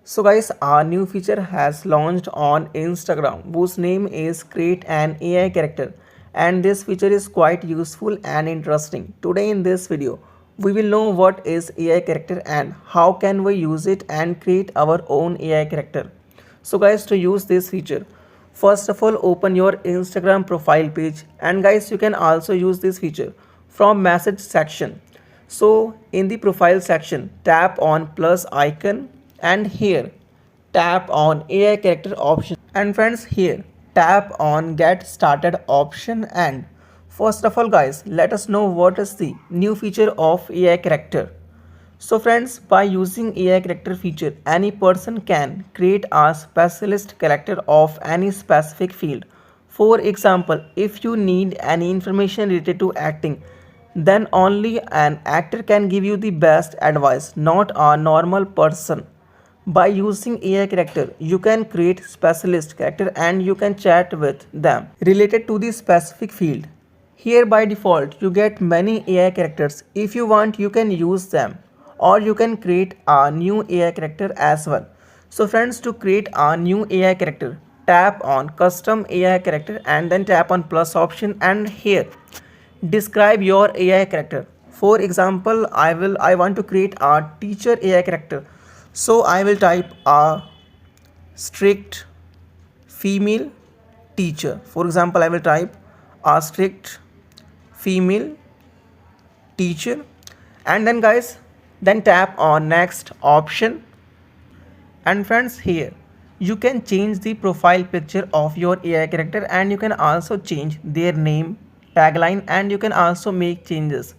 So guys, our new feature has launched on Instagram whose name is Create an AI Character, and this feature is quite useful and interesting. Today in this video, we will know what is AI character and how can we use it and create our own AI character. So guys, to use this feature, first of all open your Instagram profile page, and guys you can also use this feature from message section. So in the profile section, tap on plus icon, and here tap on AI character option, and friends here tap on get started option. And first of all guys, let us know what is the new feature of AI character. So friends, by using AI character feature, any person can create a specialist character of any specific field. For example, if you need any information related to acting, then only an actor can give you the best advice, not a normal person. By using AI character, you can create specialist character and you can chat with them related to the specific field. Here by default, you get many AI characters. If you want, you can use them or you can create a new AI character as well. So friends, to create a new AI character, tap on custom AI character and then tap on plus option, and here describe your AI character. For example, I want to create a teacher AI character. So I will type a strict female teacher. For example, I will type a strict female teacher, and then guys, then tap on next option. And friends, here you can change the profile picture of your AI character and you can also change their name, tagline, and you can also make changes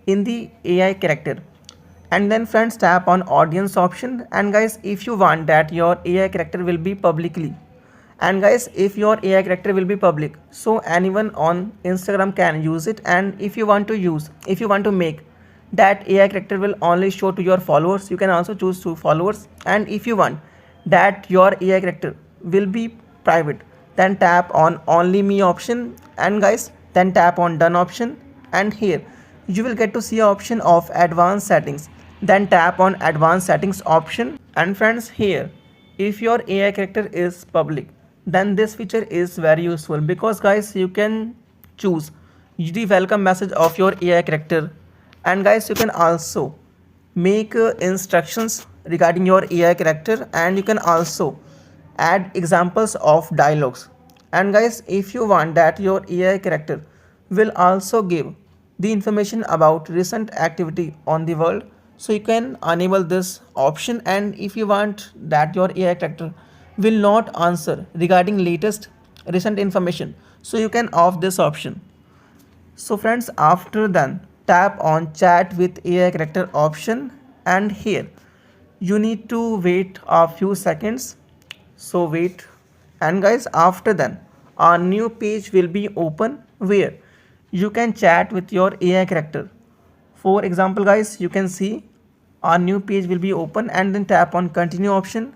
in the AI character. And then friends, tap on audience option, and guys, if you want that your AI character will be publicly, and guys, if your AI character will be public, so anyone on Instagram can use it. And if you want to make that AI character will only show to your followers, you can also choose to followers. And if you want that your AI character will be private, then tap on only me option, and guys, then tap on done option. And here you will get to see option of advanced settings, then tap on advanced settings option. And friends, here if your AI character is public, then this feature is very useful because guys, you can choose the welcome message of your AI character, and guys, you can also make instructions regarding your AI character, and you can also add examples of dialogues. And guys, if you want that your AI character will also give the information about recent activity on the world, so you can enable this option. And if you want that your AI character will not answer regarding latest recent information, so you can off this option. So friends, after then tap on chat with AI character option, and here you need to wait a few seconds. So wait, and guys, after then a new page will be open where you can chat with your AI character. For example guys, you can see a new page will be open, and then tap on continue option.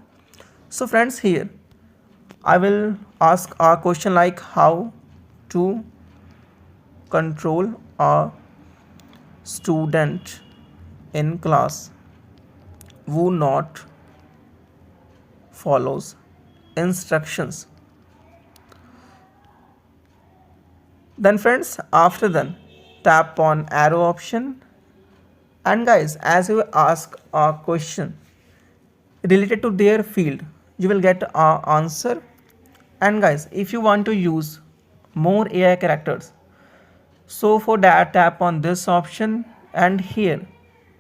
So friends, here I will ask a question like how to control a student in class who not follows instructions. Then friends, after then tap on arrow option, and guys, as you ask a question related to their field, you will get a answer. And guys, if you want to use more AI characters, so for that tap on this option, and here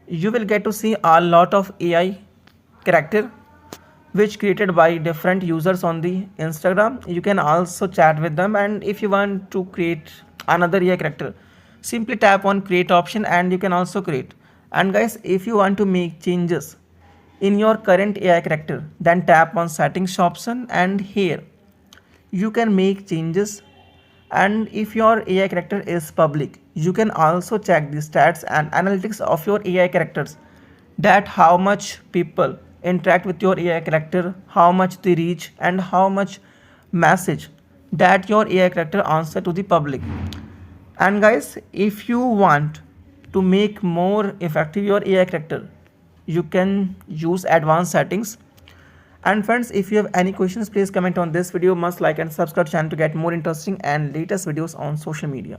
you will get to see a lot of AI character which created by different users on the Instagram. You can also chat with them, and if you want to create another AI character, simply tap on create option and you can also create. And guys, if you want to make changes in your current AI character, then tap on settings option, and here you can make changes. And if your AI character is public, you can also check the stats and analytics of your AI characters, that how much people interact with your AI character, how much they reach, and how much message that your AI character answer to the public. And guys, if you want to make more effective your AI character, you can use advanced settings. And friends, if you have any questions, please comment on this video. Must like and subscribe channel to get more interesting and latest videos on social media.